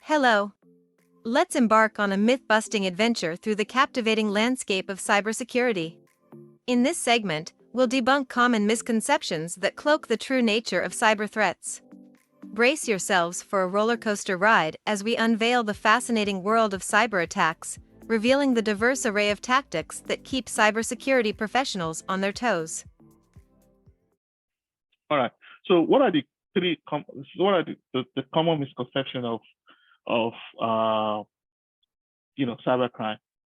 Hello. Let's embark on a myth-busting adventure through the captivating landscape of cybersecurity. In this segment, we'll debunk common misconceptions that cloak the true nature of cyber threats. Brace yourselves for a roller coaster ride as we unveil the fascinating world of cyber attacks, revealing the diverse array of tactics that keep cybersecurity professionals on their toes. All right. So what are the what are the common misconception of cybercrime?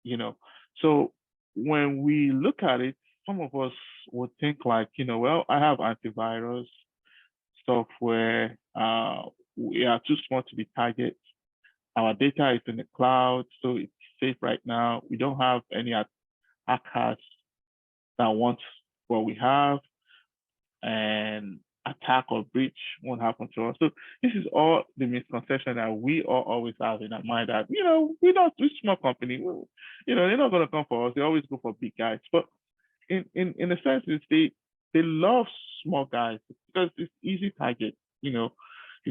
You know, so when we look at it, some of us would think like, well, I have antivirus software. We are too small to be targets. Our data is in the cloud, so it's safe right now. We don't have any hackers that want what we have, and attack or breach won't happen to us. So this is all the misconception that we all always have in our mind that, we're small company. They're not going to come for us. They always go for big guys. But in a sense, they love small guys because it's easy target. If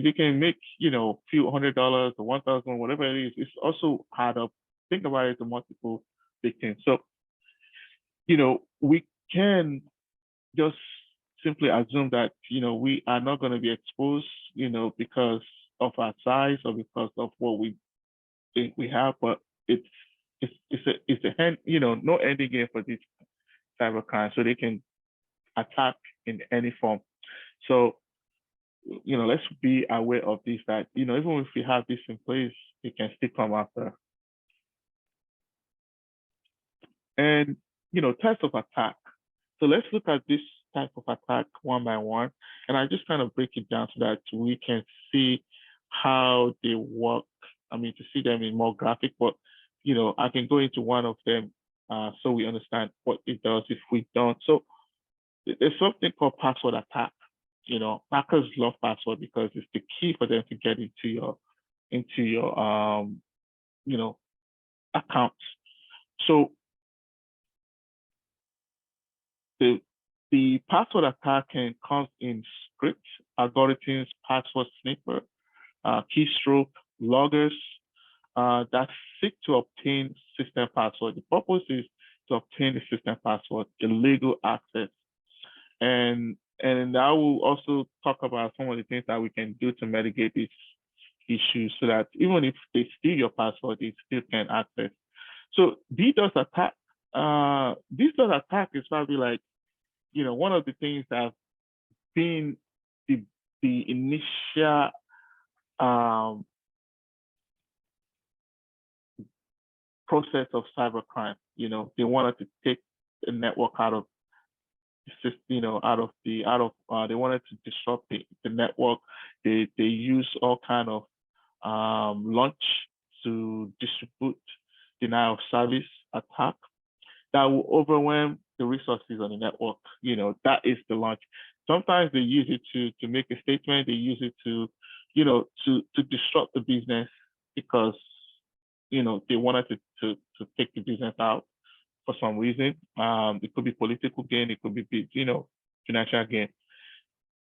they can make, few $100 or 1,000, whatever it is, it's also hard up. Think about it, the multiple victims. So, we can just simply assume that we are not going to be exposed because of our size or because of what we think we have, but it's a hand, no ending game for this cybercrime, so they can attack in any form. So let's be aware of this, that even if we have this in place, it can still come after. And types of attack. So let's look at this type of attack one by one, and I just kind of break it down so that we can see how they work. I mean, to see them in more graphic, but I can go into one of them so we understand what it does if we don't. So there's something called password attack. Hackers love password because it's the key for them to get into your account. So the password attack can come in scripts, algorithms, password sniffer, keystroke, loggers that seek to obtain system password. The purpose is to obtain the system password, illegal access. And I will also talk about some of the things that we can do to mitigate these issues so that even if they steal your password, they still can access. So DDoS attack, DDoS attack is probably like, one of the things that have been the initial process of cybercrime. They wanted to take the network out of they wanted to disrupt the network. They use all kind of launch to distribute denial of service attack that will overwhelm the resources on the network. That is the launch. Sometimes they use it to make a statement. They use it to disrupt the business because they wanted to take the business out for some reason. It could be political gain. It could be financial gain.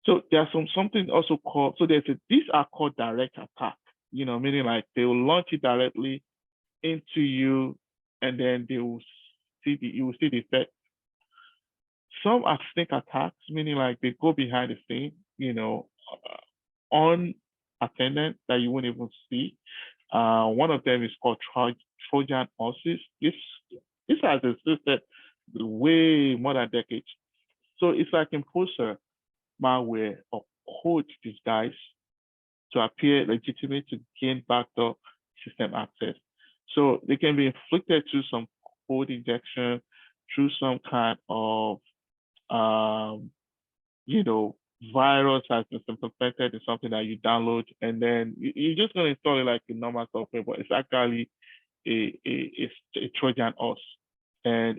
So there's something also called, so these are called direct attack. Meaning like they will launch it directly into you, and then you will see the effect. Some are sneak attacks, meaning like they go behind the scene, unattended, that you won't even see. One of them is called Trojan horses. This has existed way more than decades. So it's like imposter malware or code disguise to appear legitimate to gain backdoor system access. So they can be inflicted through some code injection, through some kind of virus has been implemented in something that you download, and then you're just going to install it like a normal software, but it's actually a Trojan horse, and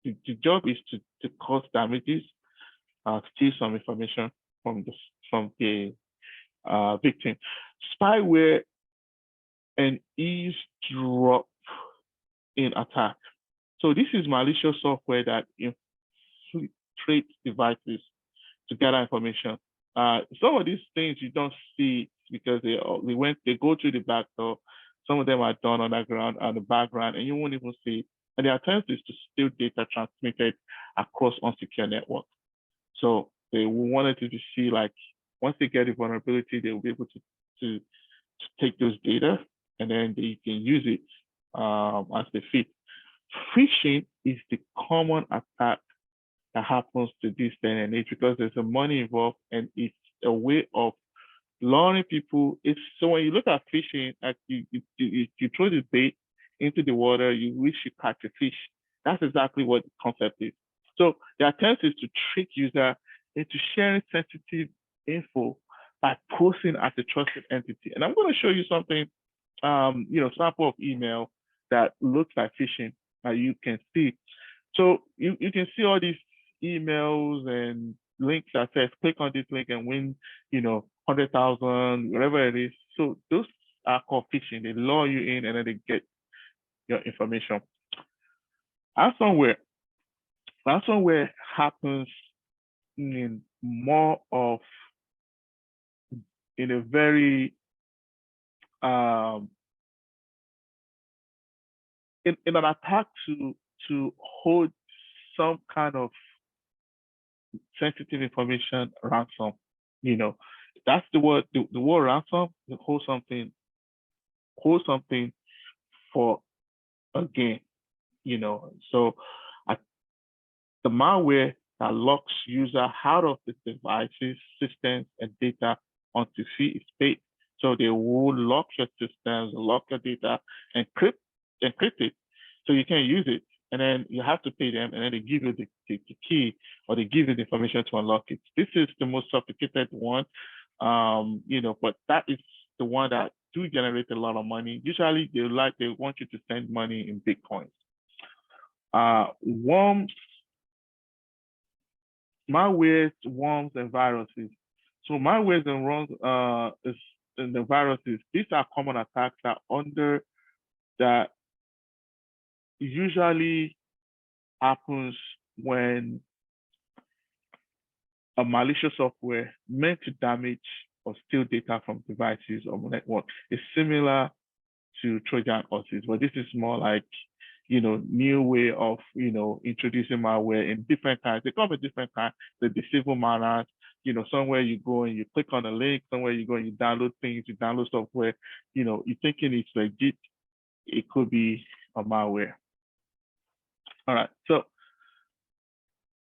the job is to cause damages, steal some information from the victim. Spyware and eavesdrop in attack. So this is malicious software that infiltrates devices to gather information. Some of these things you don't see because they go through the back door. Some of them are done underground on the background, and you won't even see it. And the attempt is to steal data transmitted across unsecure networks. So they wanted to see, like, once they get the vulnerability, they'll be able to take those data, and then they can use it as they fit. Phishing is the common attack that happens to this day and age because there's a money involved, and it's a way of luring people. It's so when you look at fishing, like you throw the bait into the water, you wish you catch a fish. That's exactly what the concept is. So the attempt is to trick user into sharing sensitive info by posing as a trusted entity. And I'm going to show you something, sample of email that looks like phishing that you can see. So you can see all these emails and links that says click on this link and win, 100,000, whatever it is. So those are called phishing. They lure you in and then they get your information. Ransomware happens in a very in an attack to hold some kind of sensitive information ransom. That's the word. The word ransom. Hold something for a gain. So the malware that locks user out of the devices, systems, and data until fee is paid. So they will lock your systems, lock your data, encrypt it, so you can't use it. And then you have to pay them, and then they give you the key, or they give you the information to unlock it. This is the most sophisticated one, but that is the one that do generate a lot of money. Usually they want you to send money in Bitcoins. Malwares, worms, and viruses. So malwares and worms and the viruses, these are common attacks that usually happens when a malicious software meant to damage or steal data from devices or network is similar to Trojan horses, but this is more like, new way of, introducing malware in different kinds. They come in different kinds, the deceitful manners, somewhere you go and you click on a link, somewhere you go and you download things, you download software, you're thinking it's legit, it could be a malware. All right, so